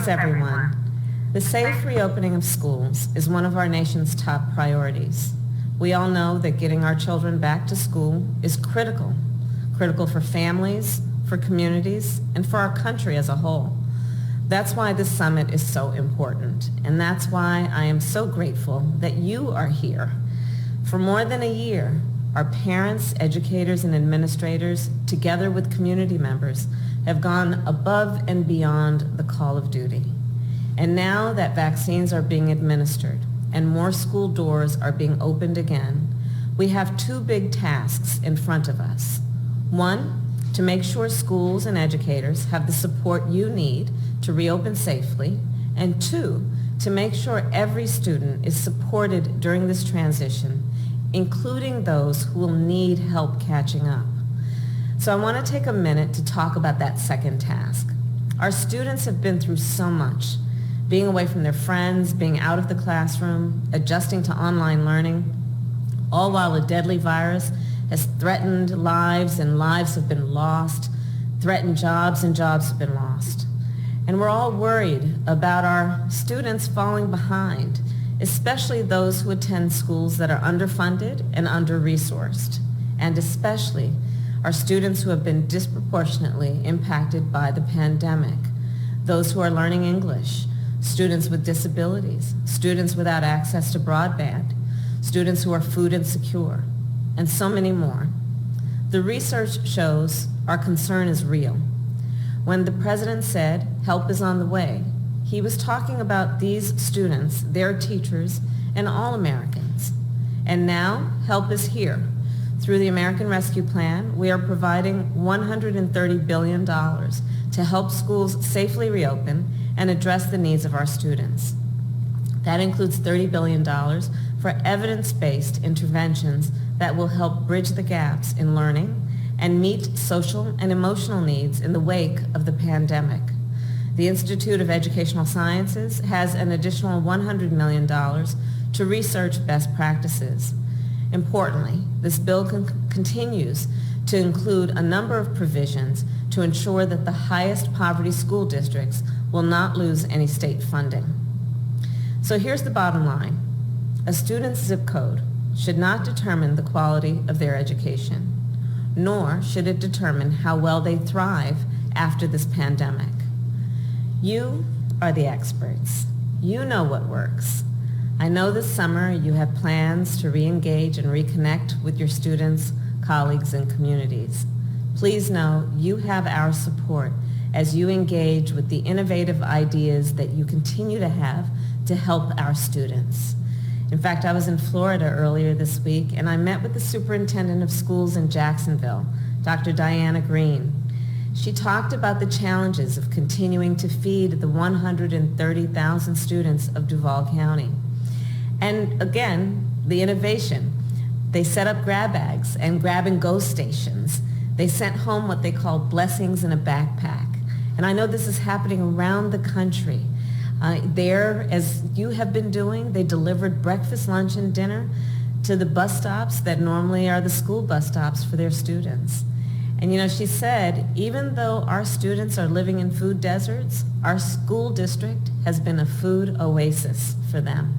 Greetings, everyone. The safe reopening of schools is one of our nation's top priorities. We all know that getting our children back to school is critical for families, for communities, and for our country as a whole. That's why this summit is so important, and that's why I am so grateful that you are here. For more than a year, our parents, educators, and administrators, together with community members, have gone above and beyond the call of duty. And now that vaccines are being administered and more school doors are being opened again, we have two big tasks in front of us. One, to make sure schools and educators have the support you need to reopen safely, and two, to make sure every student is supported during this transition, including those who will need help catching up. So I want to take a minute to talk about that second task. Our students have been through so much, being away from their friends, being out of the classroom, adjusting to online learning, all while a deadly virus has threatened lives and lives have been lost, threatened jobs and jobs have been lost. And we're all worried about our students falling behind, especially those who attend schools that are underfunded and under-resourced, and especially our students who have been disproportionately impacted by the pandemic, those who are learning English, students with disabilities, students without access to broadband, students who are food insecure, and so many more. The research shows our concern is real. When the president said, "Help is on the way," he was talking about these students, their teachers, and all Americans. And now, help is here. Through the American Rescue Plan, we are providing $130 billion to help schools safely reopen and address the needs of our students. That includes $30 billion for evidence-based interventions that will help bridge the gaps in learning and meet social and emotional needs in the wake of the pandemic. The Institute of Educational Sciences has an additional $100 million to research best practices. Importantly, this bill continues to include a number of provisions to ensure that the highest poverty school districts will not lose any state funding. So here's the bottom line. A student's zip code should not determine the quality of their education, nor should it determine how well they thrive after this pandemic. You are the experts. You know what works. I know this summer you have plans to re-engage and reconnect with your students, colleagues, and communities. Please know you have our support as you engage with the innovative ideas that you continue to have to help our students. In fact, I was in Florida earlier this week, and I met with the superintendent of schools in Jacksonville, Dr. Diana Green. She talked about the challenges of continuing to feed the 130,000 students of Duval County. And again, the innovation. They set up grab bags and grab-and-go stations. They sent home what they call blessings in a backpack. And I know this is happening around the country. There, as you have been doing, they delivered breakfast, lunch, and dinner to the bus stops that normally are the school bus stops for their students. And she said, even though our students are living in food deserts, our school district has been a food oasis for them.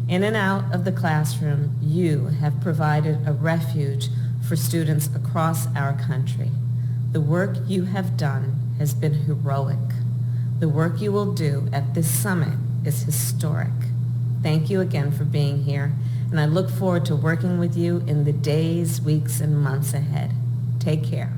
In and out of the classroom, you have provided a refuge for students across our country. The work you have done has been heroic. The work you will do at this summit is historic. Thank you again for being here, and I look forward to working with you in the days, weeks, and months ahead. Take care.